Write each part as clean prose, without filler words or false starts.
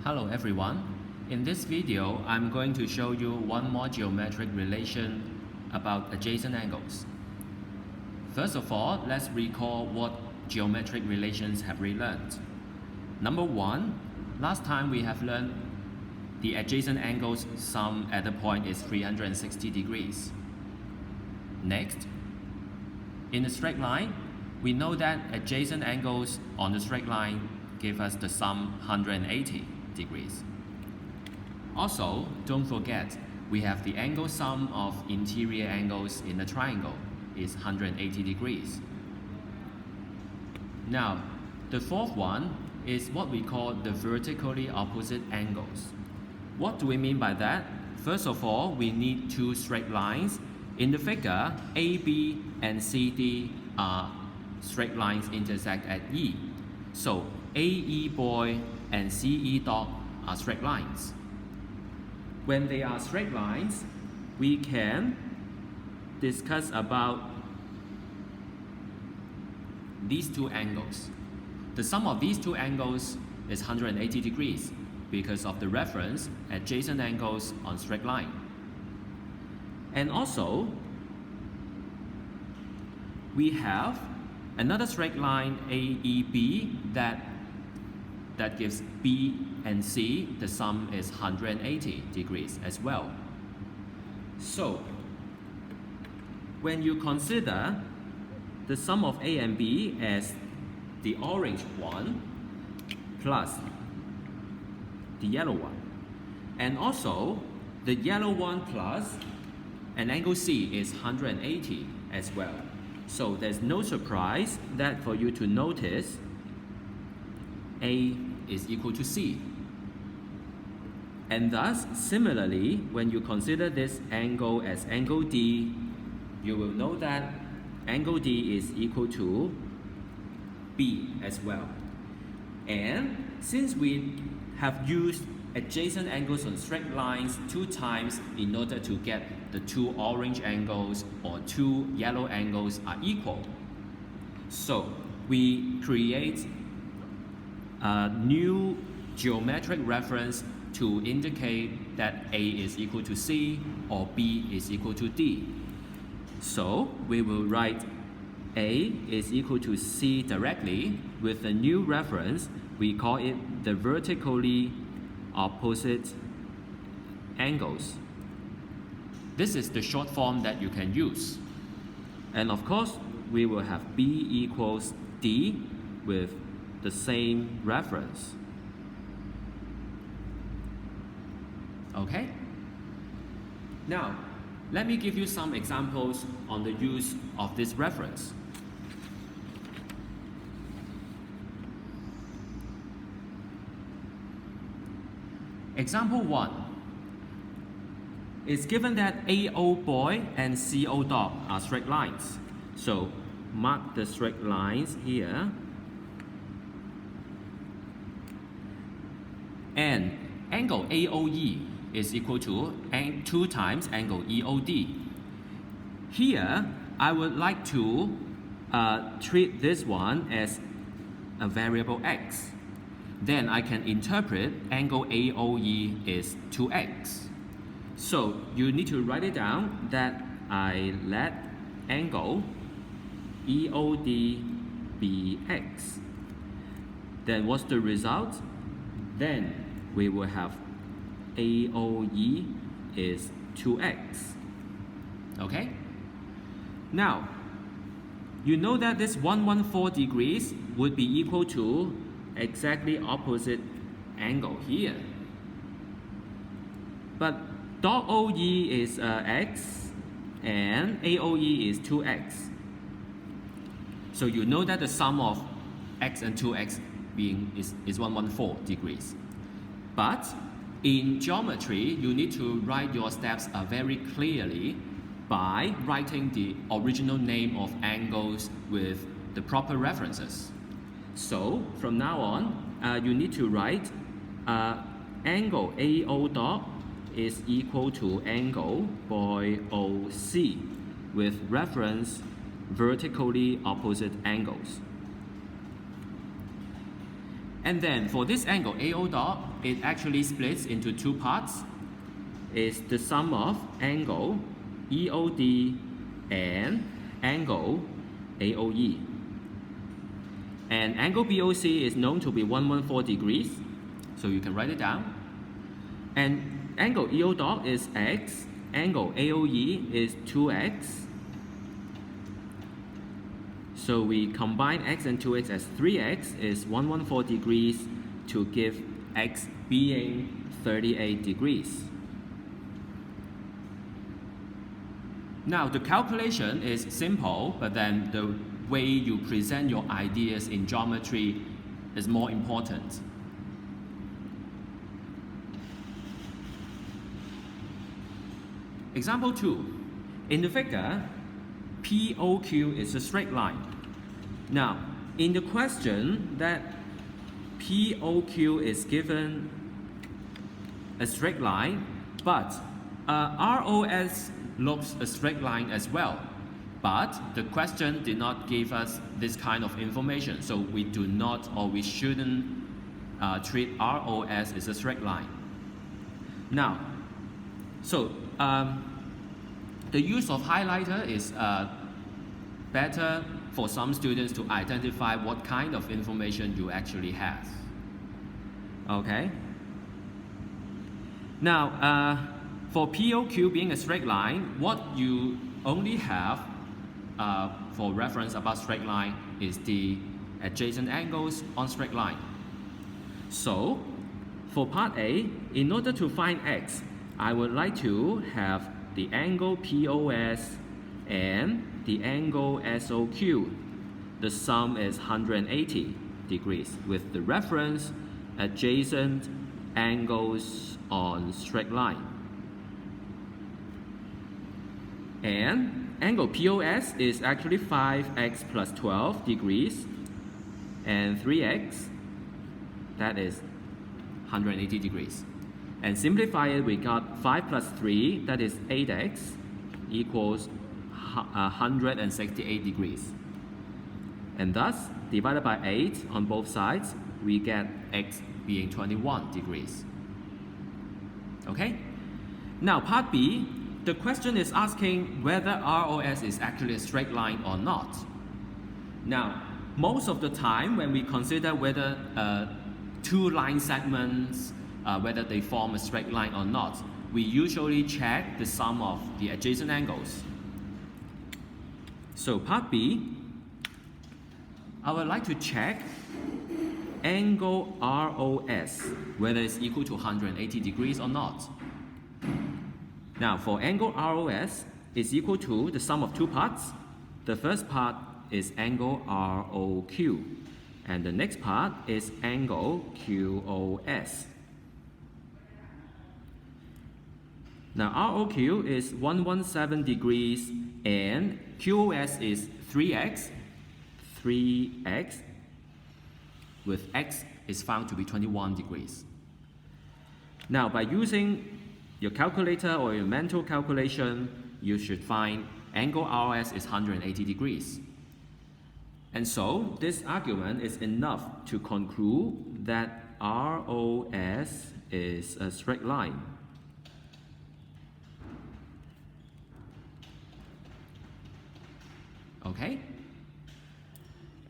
Hello everyone. In this video, I'm going to show you one more geometric relation about adjacent angles. First of all, let's recall what geometric relations have we learned. Number one, last time we have learned the adjacent angles sum at the point is 360 degrees. Next, in a straight line, we know that adjacent angles on the straight line give us the sum 180 degrees. Also, don't forget, we have the angle sum of interior angles in a triangle is 180 degrees. Now, the fourth one is what we call the vertically opposite angles. What do we mean by that? First of all, we need two straight lines. In the figure, AB and CD are straight lines intersect at E. So, AE boy and CE dot are straight lines. When they are straight lines, we can discuss about these two angles. The sum of these two angles is 180 degrees because of the reference adjacent angles on straight line. And also, we have another straight line AEB that gives B and C, the sum is 180 degrees as well. So, when you consider the sum of A and B as the orange one plus the yellow one, and also the yellow one plus an angle C is 180 as well. So there's no surprise that for you to notice A is equal to C. And thus, similarly, when you consider this angle as angle D, you will know that angle D is equal to B as well. And since we have used adjacent angles on straight lines 2 times in order to get the 2 orange angles or 2 yellow angles are equal, so we create a new geometric reference to indicate that A is equal to C or B is equal to D. So we will write A is equal to C directly with a new reference. We call it the vertically opposite angles. This is the short form that you can use. And of course, we will have B equals D with the same reference. Okay? Now, let me give you some examples on the use of this reference. Example 1. It's given that AO boy and CO dot are straight lines. So, mark the straight lines here. And angle AOE is equal to 2 times angle EOD. Here, I would like to treat this one as a variable x. Then I can interpret angle AOE is 2x. So you need to write it down that I let angle EOD be x. Then what's the result? Then we will have AOE is 2x. Okay? Now, you know that this 114 degrees would be equal to exactly opposite angle here. But dot OE is x and AOE is 2x. So you know that the sum of x and 2x is 114 degrees. But in geometry, you need to write your steps very clearly by writing the original name of angles with the proper references. So from now on, you need to write angle AO dot is equal to angle boy OC with reference vertically opposite angles. And then for this angle AO dot, it actually splits into two parts. It's the sum of angle EOD and angle AOE. And angle BOC is known to be 114 degrees, so you can write it down. And angle EO dot is x, angle AOE is 2x. So we combine x and 2x as 3x is 114 degrees to give x being 38 degrees. Now the calculation is simple, but then the way you present your ideas in geometry is more important. Example 2. In the figure, POQ is a straight line. Now, in the question that POQ is given a straight line, but ROS looks a straight line as well. But the question did not give us this kind of information, so we do not or we shouldn't treat ROS as a straight line. Now, so the use of highlighter is better for some students to identify what kind of information you actually have. Okay? Now, for POQ being a straight line, what you only have for reference about straight line is the adjacent angles on straight line. So, for part A, in order to find x, I would like to have the angle POS and the angle SOQ. The sum is 180 degrees with the reference adjacent angles on straight line. And angle POS is actually 5x plus 12 degrees and 3x, that is 180 degrees. And simplify it, we got 5 plus 3, that is 8x, equals 168 degrees. And thus, divided by 8 on both sides, we get x being 21 degrees. Okay? Now, part B, the question is asking whether ROS is actually a straight line or not. Now, most of the time when we consider whether two line segments, whether they form a straight line or not, we usually check the sum of the adjacent angles. So part B, I would like to check angle ROS, whether it's equal to 180 degrees or not. Now for angle ROS is equal to the sum of two parts. The first part is angle ROQ, and the next part is angle QOS. Now ROQ is 117 degrees and QOS is 3x, with x is found to be 21 degrees. Now by using your calculator or your mental calculation, you should find angle ROS is 180 degrees. And so this argument is enough to conclude that ROS is a straight line. Okay?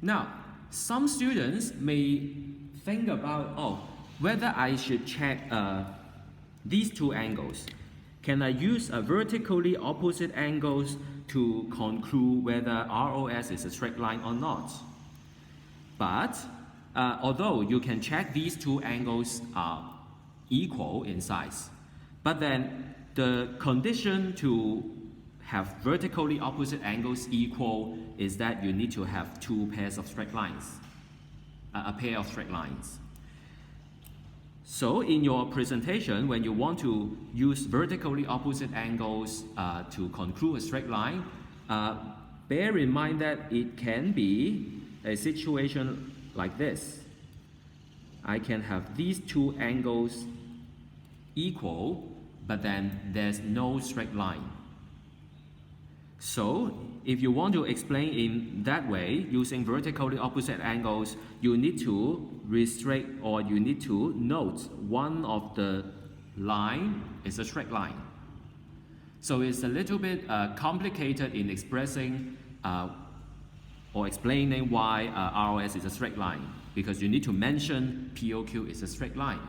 Now, some students may think about, whether I should check these two angles. Can I use a vertically opposite angles to conclude whether ROS is a straight line or not? But although you can check these two angles are equal in size, but then the condition to have vertically opposite angles equal is that you need to have two pairs of straight lines, a pair of straight lines. So in your presentation, when you want to use vertically opposite angles to conclude a straight line, bear in mind that it can be a situation like this. I can have these two angles equal, but then there's no straight line. So if you want to explain in that way, using vertically opposite angles, you need to restrict, or you need to note one of the line is a straight line. So it's a little bit complicated in expressing or explaining why ROS is a straight line, because you need to mention POQ is a straight line.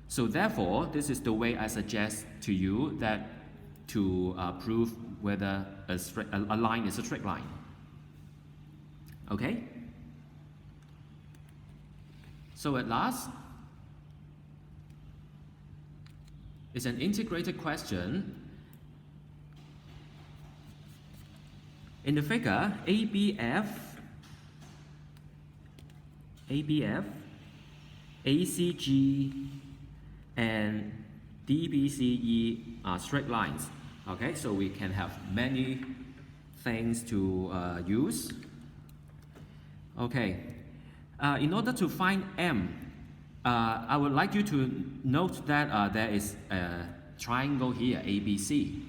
So therefore, this is the way I suggest to you that to prove whether a line is a straight line. Okay? So at last, it's an integrated question. In the figure, ABF, ACG, and DBCE are straight lines. Okay, so we can have many things to use. Okay, in order to find M, I would like you to note that there is a triangle here, ABC.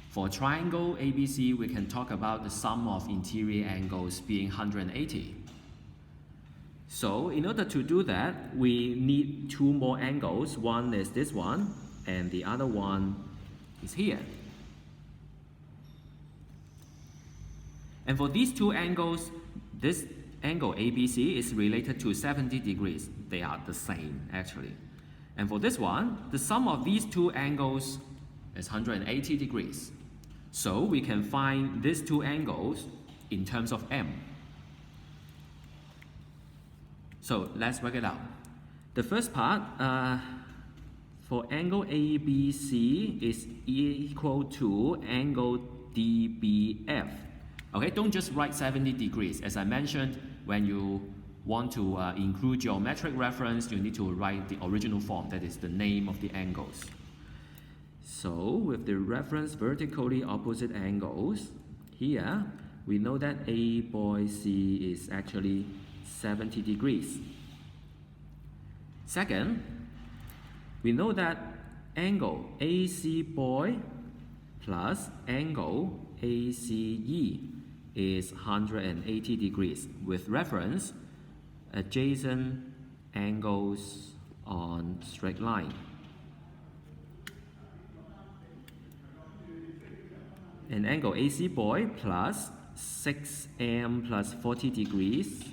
For triangle ABC, we can talk about the sum of interior angles being 180. So in order to do that, we need two more angles. One is this one, and the other one is here. And for these two angles, this angle ABC is related to 70 degrees. They are the same, actually. And for this one, the sum of these two angles is 180 degrees. So we can find these two angles in terms of M. So let's work it out. The first part, for angle ABC is equal to angle DBF. Okay, don't just write 70 degrees. As I mentioned, when you want to include geometric reference, you need to write the original form, that is the name of the angles. So with the reference vertically opposite angles, here we know that A boy C is actually 70 degrees. Second, we know that angle AC boy plus angle ACE is 180 degrees with reference adjacent angles on straight line. And angle AC boy plus 6M plus 40 degrees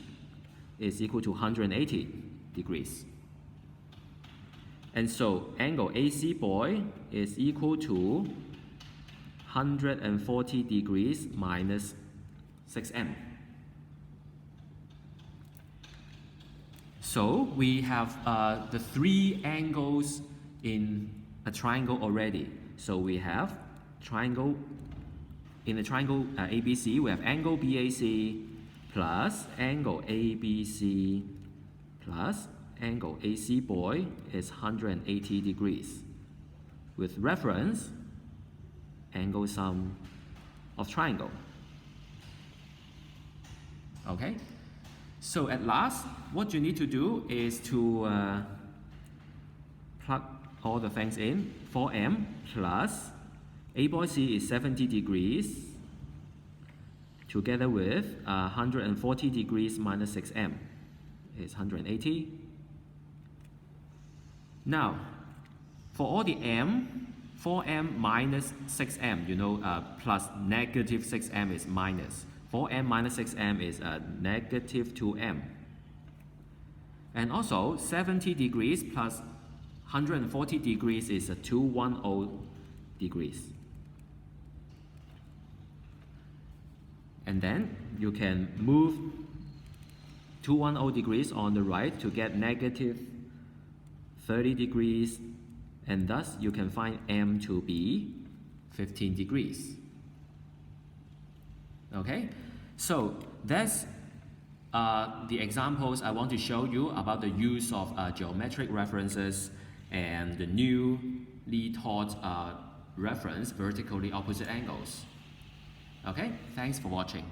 is equal to 180 degrees. And so angle AC boy is equal to 140 degrees minus 6M. So we have the three angles in a triangle already. So we have triangle, in the triangle ABC, we have angle BAC plus angle ABC plus angle AC boy is 180 degrees with reference angle sum of triangle. Okay, so at last what you need to do is to plug all the things in. 4M plus A boy C is 70 degrees together with 140 degrees minus 6M is 180. Now for all the M, 4M minus 6M, you know, plus negative 6M is minus. 4M minus 6M is negative 2M. And also 70 degrees plus 140 degrees is 210 degrees. And then you can move 210 degrees on the right to get negative 30 degrees, and thus you can find M to be 15 degrees. Okay, so that's the examples I want to show you about the use of geometric references and the newly taught reference vertically opposite angles. Okay, thanks for watching.